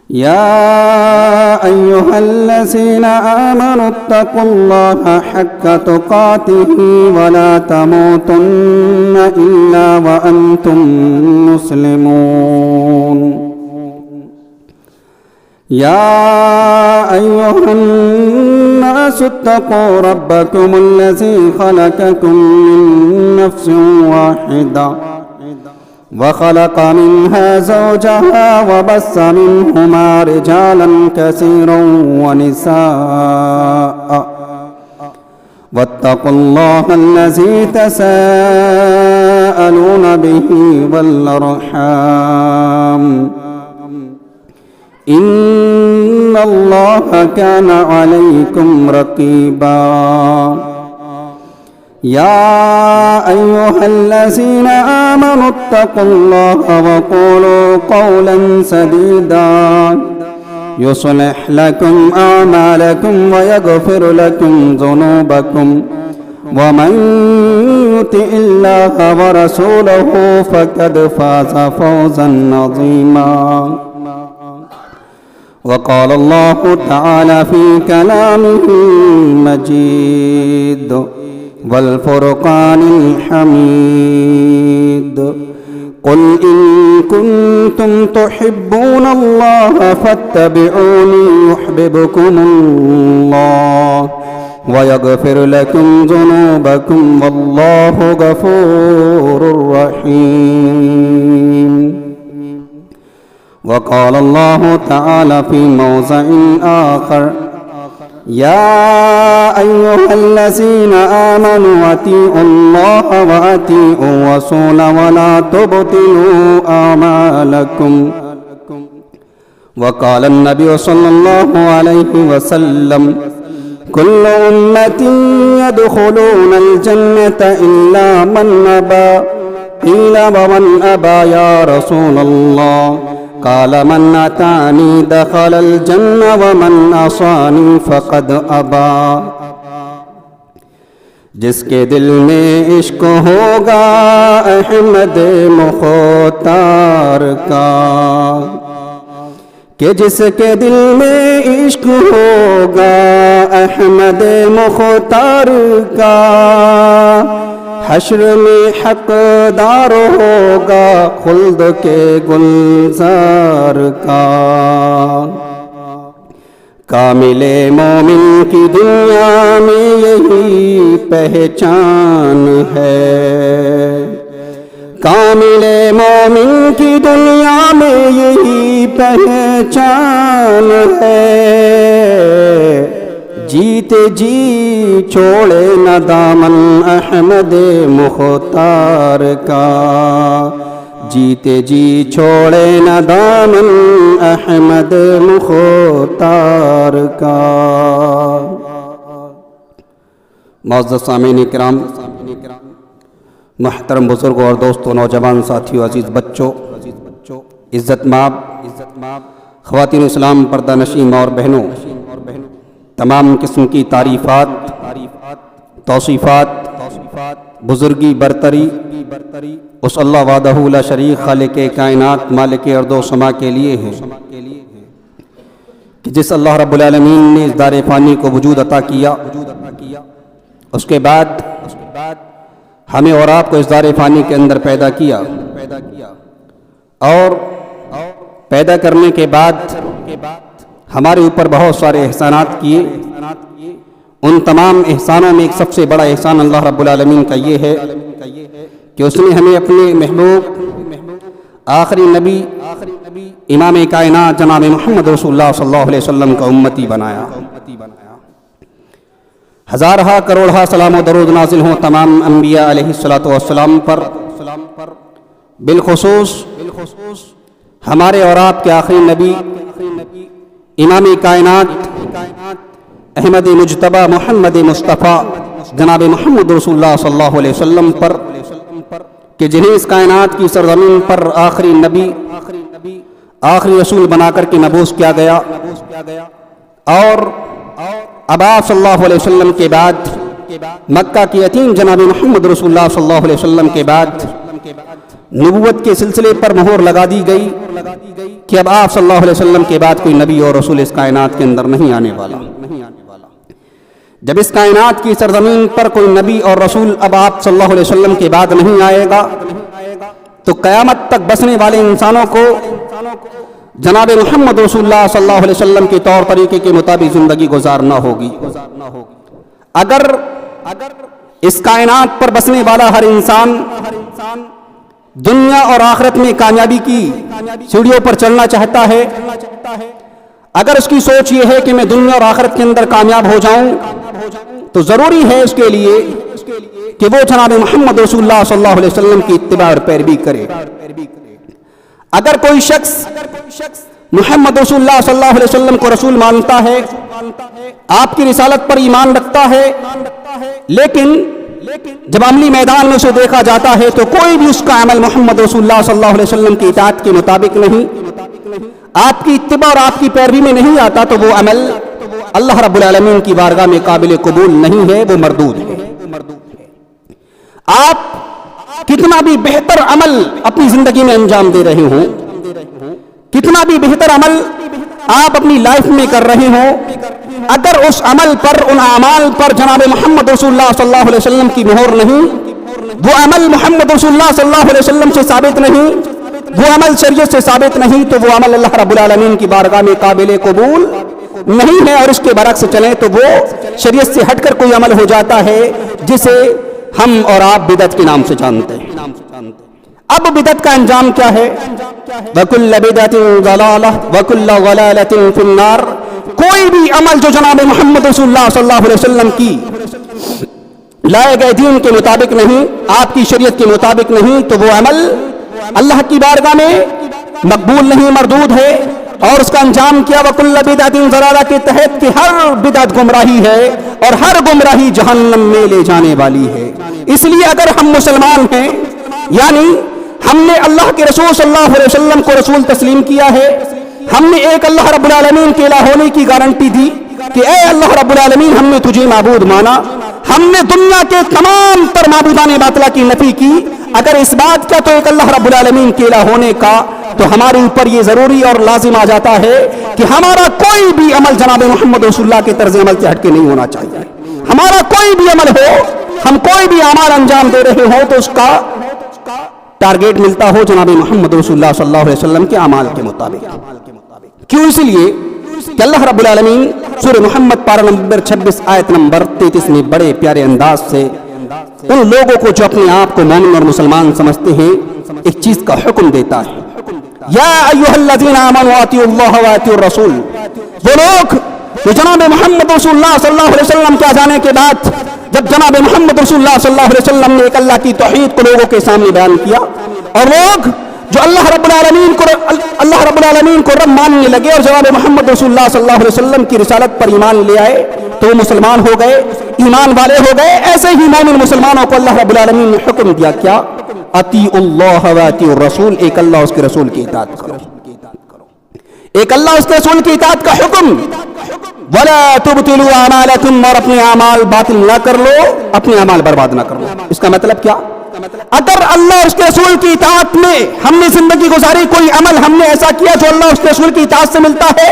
يا أيها الذين آمنوا اتقوا الله حق تقاته ولا تموتن إلا وأنتم مسلمون. يا أيها الناس اتقوا ربكم الذي خلقكم من نفس واحدة وخلق منها زوجها وبث منهما رجالا كثيرا ونساء واتقوا الله الذي تساءلون به والأرحام إن الله كان عليكم رقيبا. يا أيها الذين آمنوا اتقوا الله وقولوا قولا سديدا يصلح لكم أعمالكم ويغفر لكم ذنوبكم ومن يطع الله ورسوله فقد فاز فوزا عظيما. وقال الله تعالى في كلامه المجيد والفرقان الحميد قل إن كنتم تحبون الله فاتبعوني يحببكم الله ويغفر لكم ذنوبكم والله غفور رحيم. وقال الله تعالى في موضع آخر يا أيها الذين آمنوا أطيعوا الله وأطيعوا الرسول ولا تبطلوا أعمالكم. وقال النبي صلى الله عليه وسلم كل أمة يدخلون الجنة إلا من أبى. قيل ومن أبى يا رسول الله؟ قال من أطاعني دخل الجنة ومن عصاني فقد أبى. جس کے دل میں عشق ہوگا احمد مختار کا، کہ جس کے دل میں عشق ہوگا احمد مختار کا، حشر میں حقدار ہوگا خلد کے گلزار کا. کامل مومن کی دنیا میں یہی پہچان ہے، کامل مومن کی دنیا میں یہی پہچان ہے. جیتے جی چھوڑے نہ دامن احمد مختار کا، جیتے جی چھوڑے نہ دامن احمد مختار کا. معزز سامعین کرام، محترم بزرگوں اور دوستوں، نوجوان ساتھیوں، عزیز بچوں، عزت مآب خواتین اسلام، پردہ نشین اور بہنوں، تمام قسم کی تعریفات، توصیفات، بزرگی، برتری اس اللہ وحدہ لا شریک خالق کائنات مالک ارض و سما کے لیے ہے کہ جس اللہ رب العالمین نے اس دار فانی کو وجود عطا کیا، اس کے بعد ہمیں اور آپ کو اس دار فانی کے اندر پیدا کیا، اور پیدا کرنے کے بعد ہمارے اوپر بہت سارے احسانات کیے. ان تمام احسانوں میں ایک سب سے بڑا احسان اللہ رب العالمین کا یہ ہے کہ اس نے ہمیں اپنے محبوب آخری نبی امام کائنات جناب محمد رسول اللہ صلی اللہ علیہ وسلم کا امتی بنایا. ہزارہا کروڑہا سلام و درود نازل ہوں تمام انبیاء علیہ السلام پر، بالخصوص ہمارے اور آپ کے آخری نبی امام کائنات احمد مجتبی محمد مصطفیٰ جناب محمد رسول اللہ صلی اللہ علیہ وسلم پر، کہ جنہیں اس کائنات کی سرزمین پر آخری نبی، آخری رسول بنا کر کے مبعوث کیا گیا. اور اب آپ صلی اللہ علیہ وسلم کے بعد مکہ کی یتیم جناب محمد رسول اللہ صلی اللہ علیہ وسلم کے بعد نبوت کے سلسلے پر مہر لگا دی گئی، کہ اب آپ صلی اللہ علیہ وسلم کے بعد کوئی نبی اور رسول اس کائنات کے اندر نہیں آنے والا۔ جب اس کائنات کی سرزمین پر کوئی نبی اور رسول اب آپ صلی اللہ علیہ وسلم کے بعد نہیں آئے گا تو قیامت تک بسنے والے انسانوں کو جناب محمد رسول اللہ صلی اللہ علیہ وسلم کے طور طریقے کے مطابق زندگی گزارنا ہوگی۔ اگر اس کائنات پر بسنے والا ہر انسان دنیا اور آخرت میں کامیابی کی سیڑھیوں پر چلنا چاہتا ہے، اگر اس کی سوچ یہ ہے کہ میں دنیا اور آخرت کے اندر کامیاب ہو جاؤں، تو ضروری ہے اس کے لیے کہ وہ جناب محمد رسول اللہ صلی اللہ علیہ وسلم کی اتباع اور پیروی کرے۔ اگر کوئی شخص محمد رسول اللہ صلی اللہ علیہ وسلم کو رسول مانتا ہے، آپ کی رسالت پر ایمان رکھتا ہے، لیکن جب عملی میدان میں اسے دیکھا جاتا ہے تو کوئی بھی اس کا عمل محمد رسول اللہ صلی اللہ علیہ وسلم کی اطاعت کے مطابق نہیں، آپ کی اتباع اور آپ کی پیروی میں نہیں آتا، تو وہ عمل اللہ رب العالمین کی بارگاہ میں قابل قبول نہیں ہے، وہ مردود ہے۔ آپ کتنا بھی بہتر عمل اپنی زندگی میں انجام دے رہے ہوں، کتنا بھی بہتر عمل آپ اپنی لائف میں کر رہے ہوں، اگر اس عمل پر، ان اعمال پر جناب محمد رسول اللہ صلی اللہ علیہ وسلم کی مہر نہیں، وہ عمل محمد رسول اللہ صلی اللہ علیہ وسلم سے ثابت نہیں، وہ عمل شریعت سے ثابت نہیں، تو وہ عمل اللہ رب العالمین کی بارگاہ میں قابل قبول نہیں ہے۔ اور اس کے برعکس چلیں تو وہ شریعت سے ہٹ کر کوئی عمل ہو جاتا ہے جسے ہم اور آپ بدعت کے نام سے جانتے ہیں۔ اب بدعت کا انجام کیا ہے؟ وَكُلَّ بِدْعَةٍ ضَلَالَةٍ وَكُلَّ ضَلَالَةٍ فِي النَّارِ۔ کوئی بھی عمل جو جناب محمد رسول اللہ صلی اللہ علیہ وسلم کی لائے گئے دین کے مطابق نہیں، آپ کی شریعت کے مطابق نہیں، تو وہ عمل اللہ کی بارگاہ میں مقبول نہیں، مردود ہے۔ اور اس کا انجام کیا؟ وَكُلَّ بِدْعَةٍ ضَلَالَةٍ کے تحت کہ ہر بدعت گمراہی ہے اور ہر گمراہی جہنم میں لے جانے والی ہے۔ اس لیے اگر ہم مسلمان ہیں، یعنی ہم نے اللہ کے رسول صلی اللہ علیہ وسلم کو رسول تسلیم کیا ہے، ہم نے ایک اللہ رب العالمین کے الہ ہونے کی گارنٹی دی کہ اے اللہ رب العالمین ہم نے تجھے معبود مانا، ہم نے دنیا کے تمام تر معبودان باطلہ کی نفی کی، اگر اس بات کا تو ایک اللہ رب العالمین کے الہ ہونے کا، تو ہمارے اوپر یہ ضروری اور لازم آ جاتا ہے کہ ہمارا کوئی بھی عمل جناب محمد رسول اللہ کے طرز عمل سے ہٹ کے نہیں ہونا چاہیے۔ ہمارا کوئی بھی عمل ہو، ہم کوئی بھی اعمال انجام دے رہے ہوں، تو اس کا ٹارگیٹ ملتا ہو جناب محمد رسول اللہ صلی اللہ علیہ وسلم کے اعمال کے مطابق۔ کیوں؟ اس لیے کہ اللہ رب العالمین سورہ محمد پارہ نمبر 26 آیت نمبر 33 میں بڑے پیارے انداز سے ان لوگوں کو جو اپنے آپ کو مومن اور مسلمان سمجھتے ہیں ایک چیز کا حکم دیتا ہے، یا ایھا الذین آمنوا اطیعوا اللہ واطیعوا الرسول۔ وہ لوگ جو جناب محمد رسول اللہ صلی اللہ علیہ وسلم کے آ جانے کے بعد جب جناب محمد رسول اللہ صلی اللہ علیہ وسلم نے ایک اللہ کی توحید کو لوگوں کے سامنے بیان کیا، اور لوگ جو اللہ رب العالمین کو رب ماننے لگے اور جناب محمد رسول اللہ صلی اللہ علیہ وسلم کی رسالت پر ایمان لے آئے، تو وہ مسلمان ہو گئے، ایمان والے ہو گئے۔ ایسے ہی مومن مسلمانوں کو اللہ رب العالمین نے حکم دیا، کیا؟ اطیعوا اللہ واطیعوا الرسول، ایک اللہ اس کے رسول کی اطاعت کرو، ایک اللہ اس کے رسول کی اطاعت کا حکم۔ وَلَا تُبْطِلُوا أَعْمَالَكُمْ، اور اپنے اعمال باطل نہ کر لو، اپنے اعمال برباد نہ کر لو۔ اس کا مطلب کیا؟ اگر اللہ اس کے رسول کی اطاعت میں ہم نے زندگی گزاری، کوئی عمل ہم نے ایسا کیا جو اللہ اس کے رسول کی اطاعت سے ملتا ہے،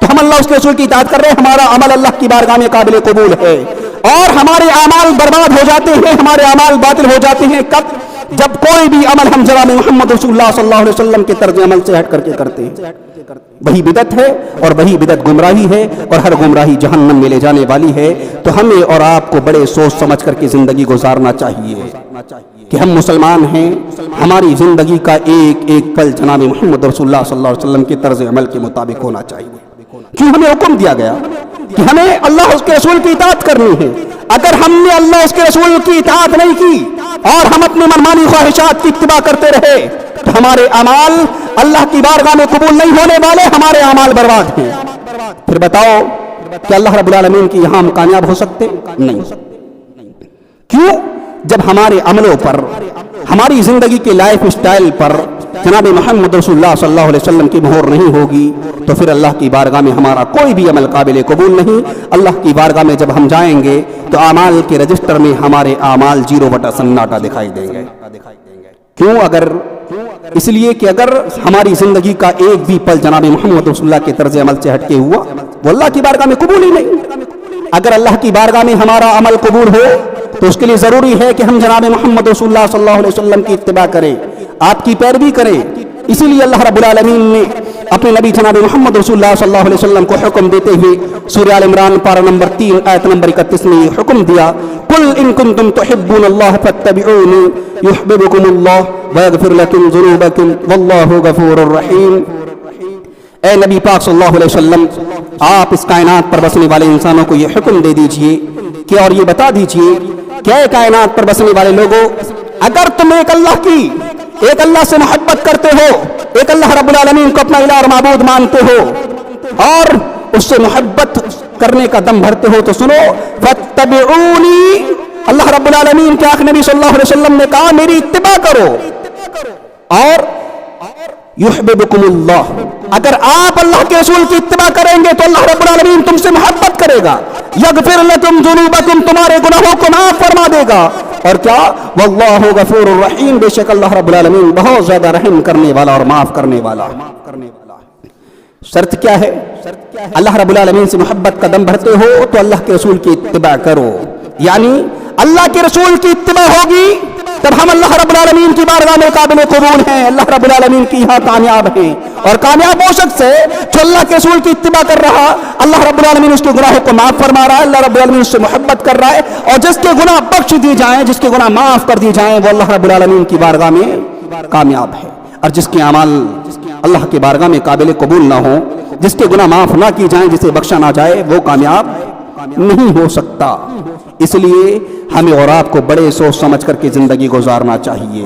تو ہم اللہ اس کے رسول کی اطاعت کر رہے ہیں، ہمارا عمل اللہ کی بارگاہ میں قابل قبول ہے۔ اور ہمارے اعمال برباد ہو جاتے ہیں، ہمارے اعمال باطل ہو جاتے ہیں کب؟ جب کوئی بھی عمل ہم جناب محمد رسول اللہ صلی اللہ علیہ وسلم کے طرز عمل سے ہٹ کر کے کرتے ہیں، وہی بدعت ہے، اور وہی بدعت گمراہی ہے، اور ہر گمراہی جہنم میں لے جانے والی ہے۔ تو ہمیں اور آپ کو بڑے سوچ سمجھ کر کے زندگی گزارنا چاہیے کہ ہم مسلمان ہیں، ہماری زندگی کا ایک ایک پل جناب محمد رسول اللہ صلی اللہ علیہ وسلم کے طرز عمل کے مطابق ہونا چاہیے۔ کیوں ہمیں حکم دیا گیا کہ ہمیں اللہ اس کے رسول کی اطاعت کرنی ہے۔ اگر ہم نے اللہ اس کے رسول کی اطاعت نہیں کی اور ہم اپنے منمانی خواہشات کی اتباع کرتے رہے، تو ہمارے اعمال اللہ کی بارگاہ میں قبول نہیں ہونے والے، ہمارے اعمال برباد ہیں۔ پھر بتاؤ کہ اللہ رب العالمین کی یہاں ہم کامیاب ہو سکتے؟ نہیں۔ کیوں؟ جب ہمارے عملوں پر، ہماری زندگی کے لائف اسٹائل پر جناب محمد رسول اللہ صلی اللہ علیہ وسلم کی مہر نہیں ہوگی، تو پھر اللہ کی بارگاہ میں ہمارا کوئی بھی عمل قابل قبول نہیں۔ اللہ کی بارگاہ میں جب ہم جائیں گے تو اعمال کے رجسٹر میں ہمارے اعمال 0 بٹا سناٹا دکھائی دیں گے۔ کیوں؟ اگر اس لیے کہ اگر ہماری زندگی کا ایک بھی پل جناب محمد رسول اللہ کے طرز عمل سے ہٹ کے ہوا وہ اللہ کی بارگاہ میں قبول ہی نہیں۔ اگر اللہ کی بارگاہ میں ہمارا عمل قبول ہو تو اس کے لیے ضروری ہے کہ ہم جناب محمد رسول اللہ صلی اللہ علیہ وسلم کی اتباع کریں، آپ کی پیروی کریں۔ اسی لیے اللہ رب العالمین نے اپنے نبی جناب محمد رسول اللہ صلی اللہ علیہ وسلم کو حکم دیتے ہوئے سورہ آل عمران پارہ نمبر 3 آیت نمبر 31 میں یہ حکم دیا، قل ان کنتم تحبون اللہ فاتبعونی یحببکم اللہ ویغفر لکم ذنوبکم واللہ غفور الرحیم۔ اے نبی پاک صلی اللہ علیہ وسلم، آپ اس کائنات پر بسنے والے انسانوں کو یہ حکم دے دیجئے کہ اور یہ بتا دیجئے کہ اے کائنات پر بسنے والے لوگوں، اگر تم ایک اللہ سے محبت کرتے ہو، ایک اللہ رب العالمین کو اپنا الہ اور معبود مانتے ہو اور اس سے محبت کرنے کا دم بھرتے ہو تو سنو، فاتبعونی، اللہ رب العالمین کے آخر نبی صلی اللہ علیہ وسلم نے کہا میری اتباع کرو، اور یحببکم اللہ، اگر آپ اللہ کے رسول کی اتباع کریں گے تو اللہ رب العالمین تم سے محبت کرے گا، یغفر لکم ذنوبکم، تمہارے گناہوں کو معاف فرما دے گا، اور کیا، واللہ غفور الرحیم، بے شک اللہ رب العالمین بہت زیادہ رحم کرنے والا اور معاف کرنے والا۔ شرط کیا ہے؟ اللہ رب العالمین سے محبت کا دم بھرتے ہو تو اللہ کے رسول کی اتباع کرو، یعنی اللہ کے رسول کی اتباع ہوگی تب ہم اللہ رب العالمین کی بارگاہ میں قابل قبول ہیں، اللہ رب العالمین کی یہاں کامیاب ہیں، اور کامیاب وہ شخص ہے جو اللہ کے رسول کی اتباع کر رہا، اللہ رب العالمین اس کے گناہوں کو معاف فرما رہا ہے، اللہ رب العالمین اس سے محبت کر رہا ہے، اور جس کے گناہ بخش دیے جائیں، جس کے گناہ معاف کر دیے جائیں، وہ اللہ رب العالمین کی بارگاہ میں کامیاب ہے، اور جس کے اعمال اللہ کی بارگاہ میں قابل قبول نہ ہو، جس کے گناہ معاف نہ کی جائیں، جسے بخشا نہ جائے، وہ کامیاب نہیں ہو سکتا۔ اس لیے ہمیں اور آپ کو بڑے سوچ سمجھ کر کے زندگی گزارنا چاہیے۔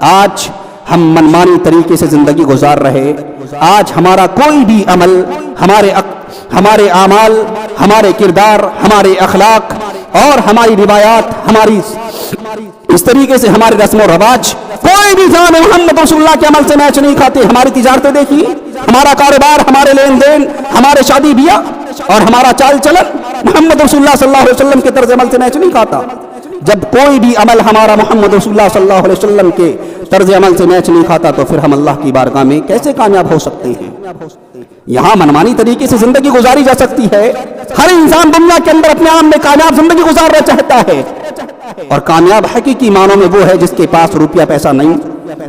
آج ہم منمانی طریقے سے زندگی گزار رہے، آج ہمارا کوئی بھی عمل، ہمارے اعمال، ہمارے کردار، ہمارے اخلاق اور ہماری روایات، ہماری اس طریقے سے ہمارے رسم و رواج کوئی بھی جناب محمد رسول اللہ کے عمل سے میچ نہیں کھاتے۔ ہماری تجارتیں دیکھیے، ہمارا کاروبار، ہمارے لین دین، ہمارے شادی بیاہ اور ہمارا چال چلن محمد رسول اللہ صلی اللہ علیہ وسلم کے طرز عمل سے میچ نہیں کھاتا۔ جب کوئی بھی عمل ہمارا محمد رسول اللہ صلی اللہ علیہ وسلم کے طرز عمل سے میچ نہیں کھاتا تو پھر ہم اللہ کی بارگاہ میں کیسے کامیاب ہو سکتے ہیں؟ یہاں منمانی طریقے سے زندگی گزاری جا سکتی ہے۔ ہر انسان دنیا کے اندر اپنے آپ میں کامیاب زندگی گزارنا چاہتا ہے، اور کامیاب حقیقی معنوں میں وہ ہے جس کے پاس روپیہ پیسہ نہیں،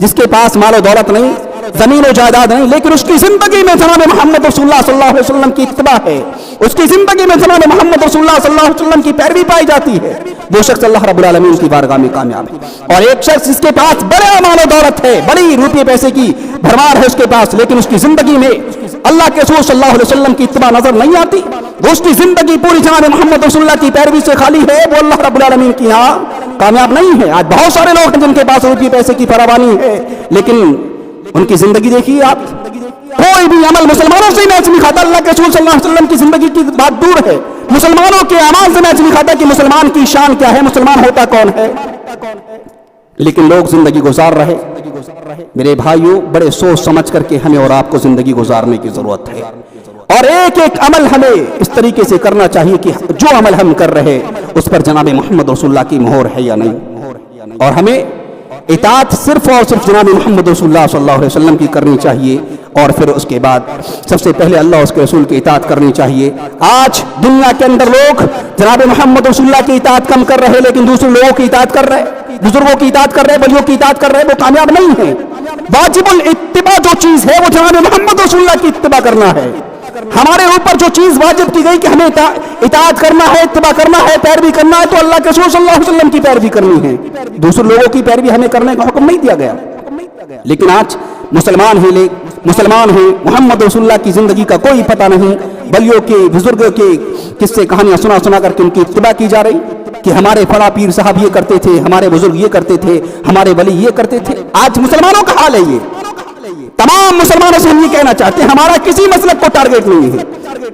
جس کے پاس مال و دولت نہیں، زمین و جائیداد نہیں، لیکن اس کی زندگی میں جناب محمد رسول اللہ صلی اللہ علیہ وسلم کی اتباع ہے، اس کی زندگی میں جناب محمد رسول اللہ صلی اللہ علیہ وسلم کی پیروی پائی جاتی ہے، وہ شخص اللہ رب العالمین کی بارگاہ میں کامیاب ہے۔ اور ایک شخص جس کے پاس بڑے مال و دولت ہے، بڑی روپے پیسے کی بھرمار ہے اس کے پاس، لیکن اس کی زندگی میں اللہ کے رسول صلی اللہ علیہ وسلم کی اتباع نظر نہیں آتی، وہ اس کی زندگی پوری جناب محمد رسول اللہ کی پیروی سے خالی ہے، وہ اللہ رب العالمین کی یہاں کامیاب نہیں ہے۔ آج بہت سارے لوگ ہیں جن کے پاس روپے پیسے کی فراوانی ہے، لیکن ان کی زندگی دیکھیے آپ، کوئی بھی عمل مسلمانوں سے میچ نہیں کھاتا۔ اللہ کے رسول صلی اللہ علیہ وسلم کی زندگی کی بات دور ہے، مسلمانوں کے اعمال سے میچ نہیں کھاتا کہ مسلمان کی شان کیا ہے، مسلمان ہوتا کون ہے، لیکن لوگ زندگی گزار رہے۔ میرے بھائیوں، بڑے سوچ سمجھ کر کے ہمیں اور آپ کو زندگی گزارنے کی ضرورت ہے، اور ایک ایک عمل ہمیں اس طریقے سے کرنا چاہیے کہ جو عمل ہم کر رہے اس پر جناب محمد رسول اللہ کی مہر ہے یا نہیں، اور ہمیں اطاعت صرف اور صرف جناب محمد رسول اللہ صلی اللہ علیہ وسلم کی کرنی چاہیے، اور پھر اس کے بعد سب سے پہلے اللہ اس کے رسول کی اطاعت کرنی چاہیے۔ آج دنیا کے اندر لوگ جناب محمد رسول اللہ کی اطاعت کم کر رہے، لیکن دوسرے لوگوں کی اطاعت کر رہے، بزرگوں کی اطاعت کر رہے، بڑیوں کی اطاعت کر رہے، وہ کامیاب نہیں ہیں۔ واجب الاتباع جو چیز ہے وہ جناب محمد رسول اللہ کی اتباع کرنا ہے۔ ہمارے اوپر جو چیز واجب کی گئی کہ ہمیں اطاعت کرنا ہے، اتباع کرنا ہے، پیروی کرنا ہے، تو اللہ کے رسول صلی اللہ علیہ وسلم کی پیروی کرنی ہے، دوسرے لوگوں کی پیروی ہمیں کرنے کا حکم نہیں دیا گیا۔ لیکن آج مسلمان ہیں، محمد رسول اللہ کی زندگی کا کوئی پتہ نہیں، ولیوں کے، بزرگوں کے قصے کہانیاں سنا کر کے ان کی اتباع کی جا رہی کہ ہمارے فلاں پیر صاحب یہ کرتے تھے، ہمارے بزرگ یہ کرتے تھے، ہمارے ولی یہ کرتے تھے۔ آج مسلمانوں کا حال ہے یہ۔ تمام مسلمانوں سے ہم یہ کہنا چاہتے ہیں ہمارا کسی مسلک کو ٹارگیٹ نہیں ہے۔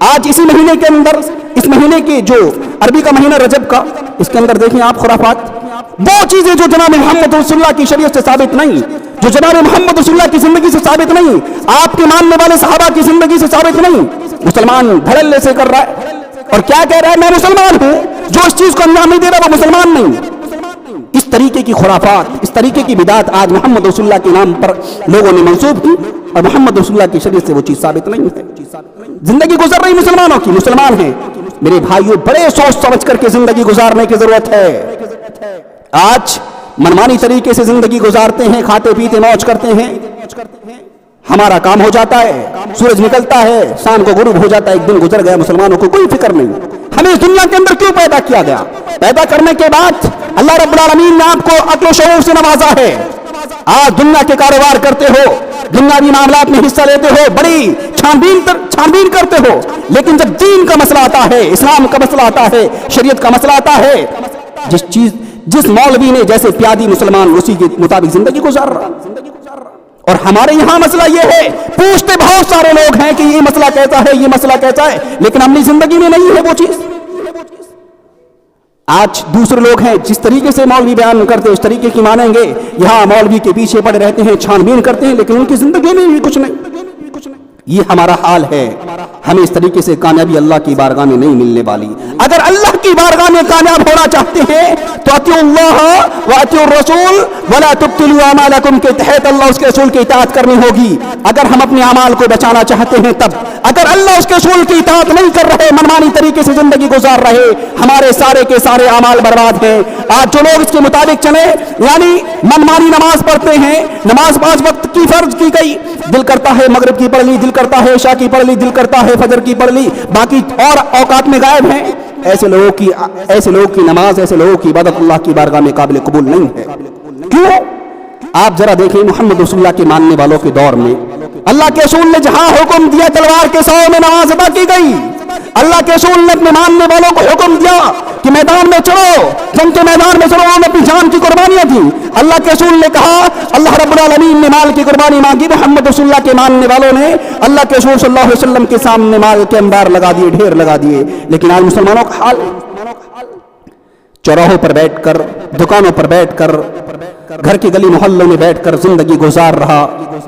آج اسی مہینے کے اندر، اس مہینے کے جو عربی کا مہینہ رجب کا، اس کے اندر دیکھیں آپ خرافات، وہ چیزیں جو جناب محمد رسول اللہ کی شریعت سے ثابت نہیں، جو جناب محمد رسول اللہ کی زندگی سے ثابت نہیں، آپ کے ماننے والے صحابہ کی زندگی سے ثابت نہیں، مسلمان دھڑلے سے کر رہا ہے اور کیا کہہ رہا ہے، میں مسلمان ہوں، جو اس چیز کو انجام نہیں دے رہا وہ مسلمان نہیں۔ اس طریقے کی خرافات، اس طریقے کی بدعت آج محمد رسول اللہ کے نام پر لوگوں نے منسوب کی، اور محمد رسول اللہ کی شریعت سے وہ چیز ثابت نہیں ہے۔ زندگی گزر رہی مسلمانوں کی، مسلمان ہیں میرے بھائیوں، بڑے سوچ سمجھ کر کے زندگی گزارنے کی ضرورت ہے۔ آج منمانی طریقے سے زندگی گزارتے ہیں، کھاتے پیتے موج کرتے ہیں، ہمارا کام ہو جاتا ہے، سورج نکلتا ہے، شام کو غروب ہو جاتا ہے، ایک دن گزر گیا، مسلمانوں کو کوئی فکر نہیں۔ ہمیں اس دنیا کے اندر کیوں پیدا کیا گیا؟ پیدا کرنے کے بعد اللہ رب العالمین نے آپ کو عقل و شعور سے نوازا ہے۔ آج دنیا کے کاروبار کرتے ہو، دنیاوی معاملات میں حصہ لیتے ہو، بڑی چھان بین کرتے ہو، لیکن جب دین کا مسئلہ آتا ہے، اسلام کا مسئلہ آتا ہے، شریعت کا مسئلہ آتا ہے، جس مولوی نے جیسے پیادی مسلمان اسی کے مطابق زندگی گزار رہا۔ اور ہمارے یہاں مسئلہ یہ ہے، پوچھتے بہت سارے لوگ ہیں کہ یہ مسئلہ کیسا ہے، یہ مسئلہ کیسا ہے، لیکن اپنی زندگی میں نہیں ہے وہ چیز۔ آج دوسرے لوگ ہیں جس طریقے سے مولوی بیان کرتے اس طریقے کی مانیں گے، یہاں مولوی کے پیچھے پڑے رہتے ہیں، چھان بین کرتے ہیں، لیکن ان کی زندگی میں بھی کچھ نہیں۔ یہ ہمارا حال ہے۔ ہمیں اس طریقے سے کامیابی اللہ کی بارگاہ میں نہیں ملنے والی۔ اگر اللہ کی بارگاہ میں کامیاب ہونا چاہتے ہیں تو اطیعوا اللہ واطیعوا الرسول ولا تبطلوا اعمالکم کے تحت اللہ اس کے رسول کی اطاعت کرنی ہوگی۔ اگر ہم اپنے اعمال کو بچانا چاہتے ہیں تب، اگر اللہ اس کے رسول کی اطاعت نہیں کر رہے، منمانی طریقے سے زندگی گزار رہے، ہمارے سارے کے سارے اعمال برباد ہیں۔ آج جو لوگ اس کے مطابق چلے، یعنی منمانی نماز پڑھتے ہیں، نماز 5 وقت کی فرض کی گئی، دل کرتا ہے مغرب کی پڑھ لی، دل کرتا ہے عشاء کی پڑھ لی، دل کرتا ہے فجر کی پڑھ لی، باقی اور اوقات میں غائب ہیں۔ ایسے لوگوں کی نماز، ایسے لوگوں کی عبادت اللہ کی بارگاہ میں قابل قبول نہیں ہے۔ کیوں؟ آپ ذرا دیکھیں محمد رسول اللہ کے ماننے والوں کے دور میں اللہ کے رسول نے جہاں حکم دیا تلوار کے سائے میں نماز ادا کی گئی۔ اللہ کے رسول نے اپنے ماننے والوں کو حکم دیا کہ میدان میں چلو، جنگ کے میدان میں چلو، انہوں نے اپنی جان کی قربانیاں دی۔ اللہ کے رسول نے کہا، اللہ رب العالمین نے مال کی قربانی مانگی، محمد رسول اللہ کے ماننے والوں نے اللہ کے رسول صلی اللہ علیہ وسلم کے سامنے مال کے انبار لگا دیے، ڈھیر لگا دیے۔ لیکن آج مسلمانوں کا حال، چوراہوں پر بیٹھ کر، دکانوں پر بیٹھ کر، گھر کی گلی محلوں میں بیٹھ کر زندگی گزار رہا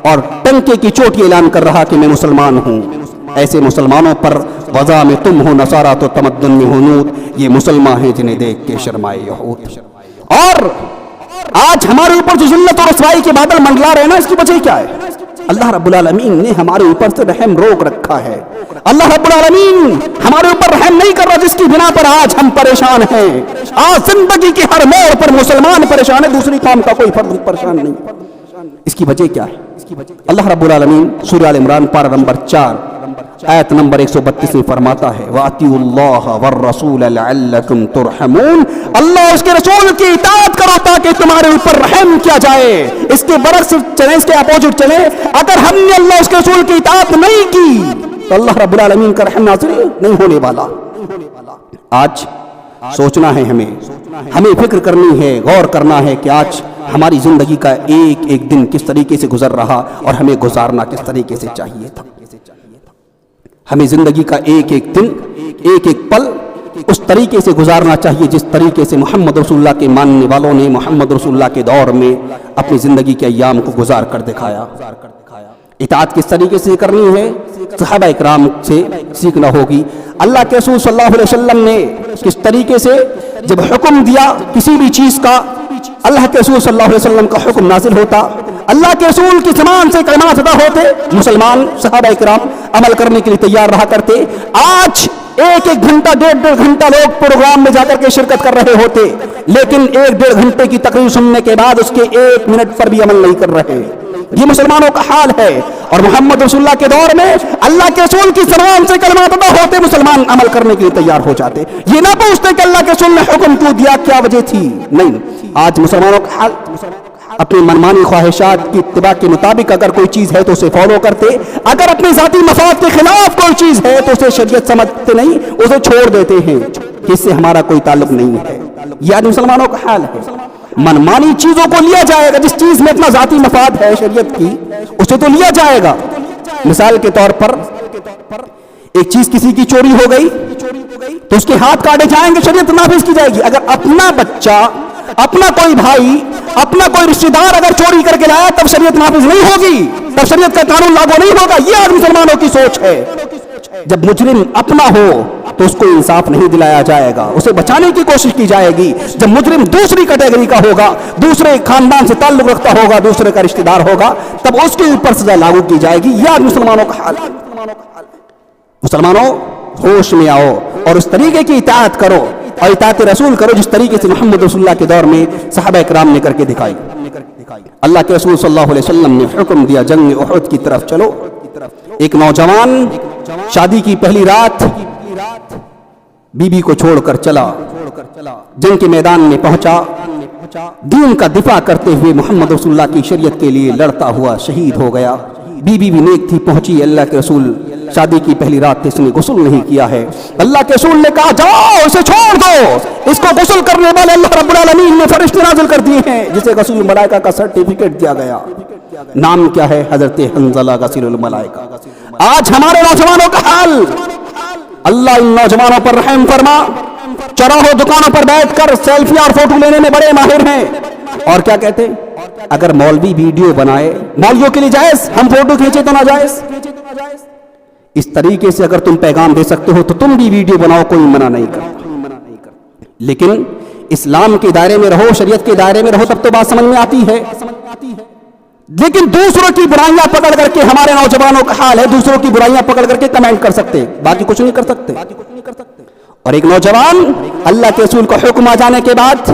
اور ٹنکے کی چوٹی اعلان کر رہا کہ میں مسلمان ہوں۔ ایسے مسلمانوں پر غزہ میں تم ہو نصارہ تو تمدن میں ہنود، یہ مسلمان ہیں جنہیں دیکھ کے شرمائے یہود۔ اور آج ہمارے اوپر جو ذلت اور رسوائی کے بادل منڈلا رہے ہیں نا، اس کی وجہ کیا ہے؟ اللہ رب العالمین نے ہمارے اوپر سے رحم روک رکھا ہے۔ اللہ رب العالمین ہمارے اوپر رحم نہیں کر رہا، جس کی بنا پر آج ہم پریشان ہیں۔ آج زندگی کے ہر موڑ پر مسلمان پریشان ہے، دوسری قوم کا کوئی فرد پریشان نہیں۔ اس کی وجہ کیا ہے؟ اللہ رب العالمین سورہ آل عمران پارہ نمبر 4 آیت نمبر 132 میں فرماتا ہے، وَأَطِیعُوا اللَّهَ وَالرَّسُولَ لَعَلَّکُمْ تُرْحَمُونَ، اللہ اس کے رسول کی اطاعت کرو تاکہ تمہارے اوپر رحم کیا جائے۔ اس کے برعکس چلیں، اس کے اپوزٹ چلیں، اگر ہم نے اللہ اس کے رسول کی اطاعت نہیں کی تو اللہ رب العالمین کا رحم نازل نہیں ہونے والا۔ آج سوچنا ہے، ہمیں فکر کرنی ہے، غور کرنا ہے کہ آج ہماری زندگی کا ایک ایک دن کس طریقے سے گزر رہا اور ہمیں گزارنا کس طریقے سے چاہیے تھا۔ ہمیں زندگی کا ایک ایک دن، ایک ایک پل اس طریقے سے گزارنا چاہیے جس طریقے سے محمد رسول اللہ کے ماننے والوں نے محمد رسول اللہ کے دور میں اپنی زندگی کے ایام کو گزار کر دکھایا۔ اطاعت کس طریقے سے کرنی ہے، صحابہ اکرام سے سیکھنا ہوگی۔ اللہ کے رسول صلی اللہ علیہ وسلم نے کس طریقے سے جب حکم دیا کسی بھی چیز کا، اللہ کے رسول صلی اللہ علیہ وسلم کا حکم نازل ہوتا، اللہ کے رسول کی زبان سے کلمات ادا ہوتے، مسلمان صحابہ اکرام عمل کرنے کے لیے تیار رہا کرتے۔ آج ایک ایک گھنٹہ، ڈیڑھ گھنٹہ لوگ پروگرام میں جا کر کے شرکت کر رہے ہوتے، لیکن 1-1.5 گھنٹے کی تقریر سننے کے بعد اس کے 1 منٹ پر بھی عمل نہیں کر رہے۔ یہ مسلمانوں کا حال ہے۔ اور محمد رسول اللہ کے دور میں اللہ کے رسول کی زبان سے کلمات ادا ہوتے، مسلمان عمل کرنے کے لیے تیار ہو جاتے، یہ نہ پوچھتے کہ اللہ کے رسول نے حکم کیوں دیا، کیا وجہ تھی۔ نہیں، آج مسلمانوں کا حال اپنی منمانی خواہشات کی اتباع کے مطابق اگر کوئی چیز ہے تو اسے فالو کرتے، اگر اپنے ذاتی مفاد کے خلاف کوئی چیز ہے تو اسے شریعت سمجھتے نہیں، اسے چھوڑ دیتے ہیں کہ اس سے ہمارا کوئی تعلق نہیں ہے۔ یہ آج مسلمانوں کا حال ہے۔ منمانی چیزوں کو لیا جائے گا، جس چیز میں اپنا ذاتی مفاد ہے شریعت کی اسے تو لیا جائے گا۔ مثال کے طور پر ایک چیز کسی کی چوری ہو گئی تو اس کے ہاتھ کاٹے جائیں گے، شریعت نافذ کی جائے گی۔ اگر اپنا بچہ، اپنا کوئی بھائی، اپنا کوئی رشتہ دار اگر چوری کر کے لایا تب شریعت نافذ نہیں ہوگی، تب شریعت کا قانون لاگو نہیں ہوگا۔ یہ آج مسلمانوں کی سوچ ہے۔ جب مجرم اپنا ہو، تو اس کو انصاف نہیں دلایا جائے گا، اسے بچانے کی کوشش کی جائے گی۔ جب مجرم دوسری کیٹیگری کا ہوگا، دوسرے خاندان سے تعلق رکھتا ہوگا، دوسرے کا رشتہ دار ہوگا، تب اس کے اوپر سزا لاگو کی جائے گی۔ یہ مسلمانوں کا حال ہے۔ مسلمانوں ہوش میں آؤ اور اس طریقے کی اطاعت کرو اور اطاعت رسول کرو جس طریقے سے محمد رسول اللہ کے دور میں صحابہ کرام نے کر کے دکھائی۔ اللہ کے رسول صلی اللہ علیہ وسلم نے حکم دیا جنگ احد کی طرف چلو۔ ایک نوجوان شادی کی پہلی رات بیوی کو چھوڑ کر چلا، جنگ کے میدان میں پہنچا، دین کا دفاع کرتے ہوئے محمد رسول اللہ کی شریعت کے لیے لڑتا ہوا شہید ہو گیا۔ بیوی بھی نیک تھی، پہنچی، اللہ کے رسول شادی کی پہلی رات تھی، اس نے غسل نہیں کیا ہے۔ اللہ کے رسول نے کہا جاؤ اسے چھوڑ دو، اس کو غسل کرنے والے اللہ رب العالمین نے فرشتے نازل کر دیے ہیں جسے غسل الملائکہ کا سرٹیفکیٹ دیا گیا۔ نام کیا ہے؟ حضرت حنظلہ غسیل الملائکہ۔ آج ہمارے نوجوانوں کا حال، اللہ ان نوجوانوں پر رحم فرما، چوراہوں دکانوں پر بیٹھ کر سیلفی اور فوٹو لینے میں بڑے ماہر ہیں، اور کیا کہتے ہیں اگر مولوی ویڈیو بنائے، مولویوں کے لیے جائز، ہم فوٹو کھینچے تو ناجائز۔ اس طریقے سے اگر تم پیغام دے سکتے ہو تو تم بھی ویڈیو بناؤ، کوئی منع نہیں کرتا، لیکن اسلام کے دائرے میں رہو، شریعت کے دائرے میں رہو، تب تو بات سمجھ میں آتی ہے۔ لیکن دوسروں کی برائیاں پکڑ کر کے ہمارے نوجوانوں کا حال ہے، دوسروں کی برائیاں پکڑ کر کے کمنٹ کر سکتے، باقی کچھ نہیں کر سکتے۔ اور ایک نوجوان اللہ کے رسول کا حکم آ جانے کے بعد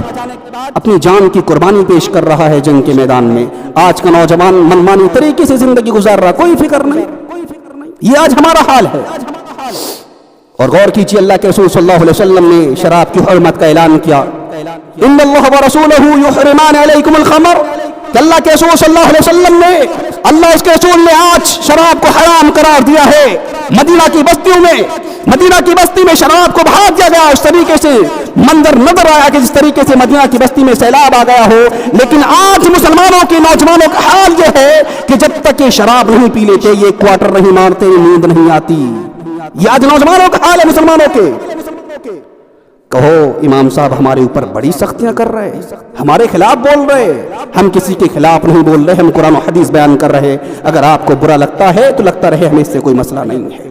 اپنی جان کی قربانی پیش کر رہا ہے جنگ کے میدان میں۔ آج کا نوجوان منمانی طریقے سے زندگی گزار رہا، کوئی فکر نہیں۔ یہ آج ہمارا حال ہے۔ اور غور کیجیے، اللہ کے رسول صلی اللہ علیہ وسلم نے شراب کی حرمت کا اعلان کیا، ان اللہ ورسولہ یحرمان علیکم الخمر، کہ اللہ کے رسول صلی اللہ علیہ وسلم نے، اللہ اس کے رسول نے آج شراب کو حرام قرار دیا ہے۔ مدینہ کی بستیوں میں، مدینہ کی بستی میں شراب کو بہا دیا گیا، اس طریقے سے منظر نظر آیا کہ جس طریقے سے مدینہ کی بستی میں سیلاب آ گیا ہو۔ لیکن آج مسلمانوں کے نوجوانوں کا حال یہ ہے کہ جب تک یہ شراب نہیں پی لیتے، یہ کوارٹر نہیں مارتے، نیند نہیں آتی۔ یہ آج نوجوانوں کا حال ہے مسلمانوں کے۔ کہو امام صاحب ہمارے اوپر بڑی سختیاں کر رہے، ہمارے خلاف بول رہے، ہم کسی کے خلاف نہیں بول رہے، ہم قرآن و حدیث بیان کر رہے۔ اگر آپ کو برا لگتا ہے تو لگتا رہے، ہمیں اس سے کوئی مسئلہ نہیں ہے۔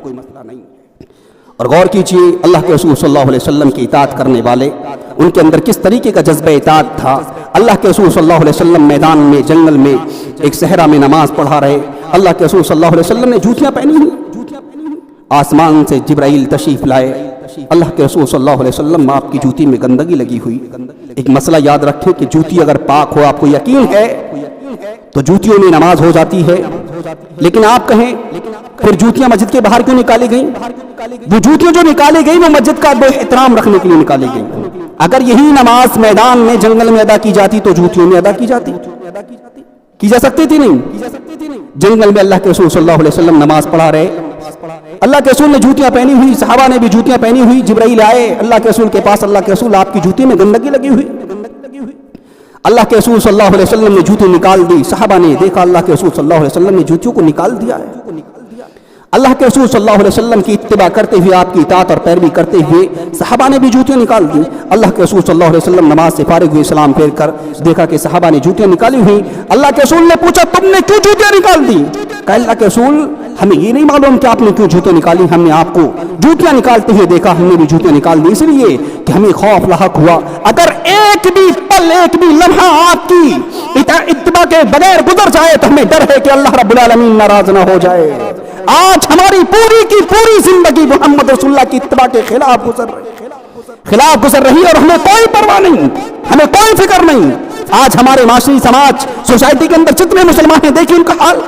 اور غور کیجئے، اللہ کے رسول صلی اللہ علیہ وسلم کی اطاعت کرنے والے، ان کے اندر کس طریقے کا جذبہ اطاعت تھا۔ اللہ کے رسول صلی اللہ علیہ وسلم میدان میں، جنگل میں، ایک صحرا میں نماز پڑھا رہے۔ اللہ کے رسول صلی اللہ علیہ وسلم نے جوتیاں پہنی ہوئی، آسمان سے جبرائیل تشریف لائے۔ اللہ کے رسول صلی اللہ علیہ وسلم، آپ کی جوتی میں گندگی لگی ہوئی۔ ایک مسئلہ یاد رکھیں کہ جوتی اگر پاک ہو، آپ کو یقین ہے تو جوتیوں میں نماز ہو جاتی ہے۔ لیکن آپ کہیں پھر جوتیاں مسجد کے باہر کیوں نکالی گئیں؟ وہ جوتیاں جو نکالی گئی وہ مسجد کا بے احترام رکھنے کے لیے نکالی گئی۔ اگر یہی نماز میدان میں، جنگل میں ادا کی جاتی تو جوتیوں میں ادا کی جاتی، کی جا سکتی تھی نہیں۔ جنگل میں اللہ کے رسول صلی اللہ علیہ وسلم نماز پڑھا رہے، اللہ کے رسول نے جوتیاں پہنی ہوئی، صحابہ نے بھی جوتیاں پہنی ہوئی، جبرائیل آئے اللہ کے رسول کے پاس، اللہ کے رسول آپ کی جوتی میں گندگی لگی ہوئی۔ اللہ کے رسول صلی اللہ علیہ وسلم نے جوتی نکال دی، صحابہ نے دیکھا اللہ کے رسول صلی اللہ علیہ وسلم نے جوتیوں کو نکال دیا ہے۔ اللہ کے رسول صلی اللہ علیہ وسلم کی اتباع کرتے ہوئے، آپ کی اطاعت اور پیروی کرتے ہوئے صحابہ نے بھی جوتیاں نکال دی۔ اللہ کے رسول صلی اللہ علیہ وسلم نماز سے فارغ ہوئے، سلام پھیر کر دیکھا کہ صحابہ نے جوتیاں نکالی ہوئی۔ اللہ کے رسول نے پوچھا تم نے کیوں جوتیاں نکال دی؟ کہا اللہ کے رسول ہمیں یہ نہیں معلوم کہ آپ نے کیوں جوتیاں نکالی، ہم نے آپ کو جوتیاں نکالتے ہوئے دیکھا، ہم نے بھی جوتیاں نکال دی اس لیے کہ ہمیں خوف لاحق ہوا، اگر ایک بھی پل، ایک بھی لمحہ آپ کی اتباع کے بغیر گزر جائے تو ہمیں ڈر ہے کہ اللہ رب العالمین ناراض نہ ہو جائے۔ آج ہماری پوری کی پوری زندگی محمد رسول اللہ کی اتباع کے خلاف گزر رہی ہے اور ہمیں کوئی پرواہ نہیں، ہمیں کوئی فکر نہیں۔ آج ہمارے معاشری سماج، سوسائٹی کے اندر جتنے مسلمان ہیں، دیکھیں ان کا حال،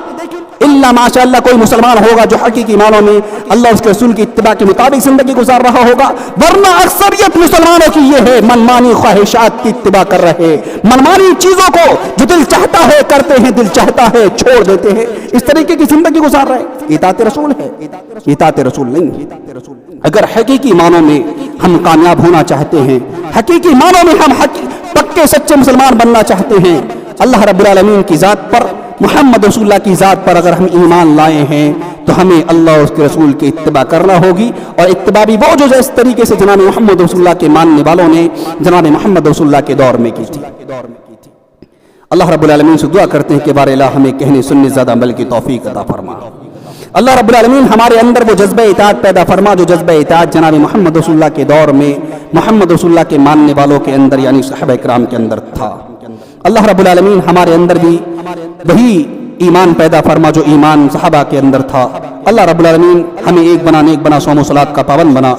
اللہ ماشاء اللہ کوئی مسلمان ہوگا جو حقیقی معنوں میں اللہ اس کے رسول کی اتباع کے مطابق زندگی گزار رہا ہوگا، ورنہ اکثریت مسلمانوں کی یہ ہے منمانی خواہشات کی اتباع کر رہے، منمانی چیزوں کو جو دل چاہتا ہے کرتے ہیں، دل چاہتا ہے چھوڑ دیتے ہیں، اس طریقے کی زندگی گزار رہے۔ اطاعت رسول ہے، اطاعت رسول نہیں ہے۔ اگر حقیقی معنوں میں ہم کامیاب ہونا چاہتے ہیں، حقیقی معنوں میں ہم پکے سچے مسلمان بننا چاہتے ہیں، اللہ رب العالمین کی ذات پر، محمد رسول اللہ کی ذات پر اگر ہم ایمان لائے ہیں تو ہمیں اللہ اور اس کے رسول کی اتباع کرنا ہوگی، اور اتباع بھی وہ جو اس طریقے سے جناب محمد رسول اللہ کے ماننے والوں نے جناب محمد رسول اللہ کے دور میں کی تھی۔ اللہ رب العالمین سے دعا کرتے ہیں کہ بار الہ ہمیں کہنے سننے زیادہ عمل کی توفیق عطا فرما۔ اللہ رب العالمین ہمارے اندر وہ جذبہ اطاعت پیدا فرما جو جذبہ اطاعت جناب محمد رسول اللہ کے دور میں محمد رسول اللہ کے ماننے والوں کے اندر یعنی صحابہ کرام کے اندر تھا۔ اللہ رب العالمین ہمارے اندر بھی وہی ایمان پیدا فرما جو ایمان صحابہ کے اندر تھا۔ اللہ رب العالمین ہمیں ایک بنا نیک بنا، صوم و صلات کا پابند بنا۔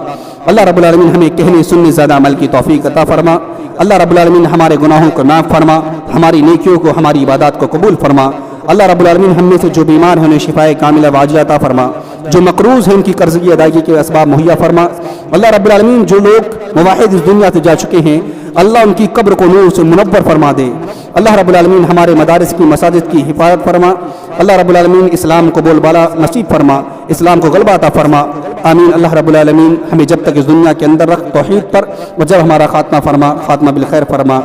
اللہ رب العالمین ہمیں کہنے سننے زیادہ عمل کی توفیق عطا فرما۔ اللہ رب العالمین ہمارے گناہوں کو معاف فرما، ہماری نیکیوں کو، ہماری عبادات کو قبول فرما۔ اللہ رب العالمین ہم میں سے جو بیمار ہیں انہیں شفائے کاملہ واجلہ عطا فرما، جو مقروض ہیں ان کی قرضگی ادائیگی کے اسباب مہیا فرما۔ اللہ رب العالمین جو لوگ موحد اس دنیا سے جا چکے ہیں اللہ ان کی قبر کو نور سے منور فرما دے۔ اللہ رب العالمین ہمارے مدارس کی مساجد کی حفاظت فرما۔ اللہ رب العالمین اسلام کو بول بالا نصیب فرما، اسلام کو غلبہ عطا فرما۔ آمین۔ اللہ رب العالمین ہمیں جب تک اس دنیا کے اندر رکھ توحید پر، اور جب ہمارا خاتمہ فرما خاتمہ بالخیر فرما۔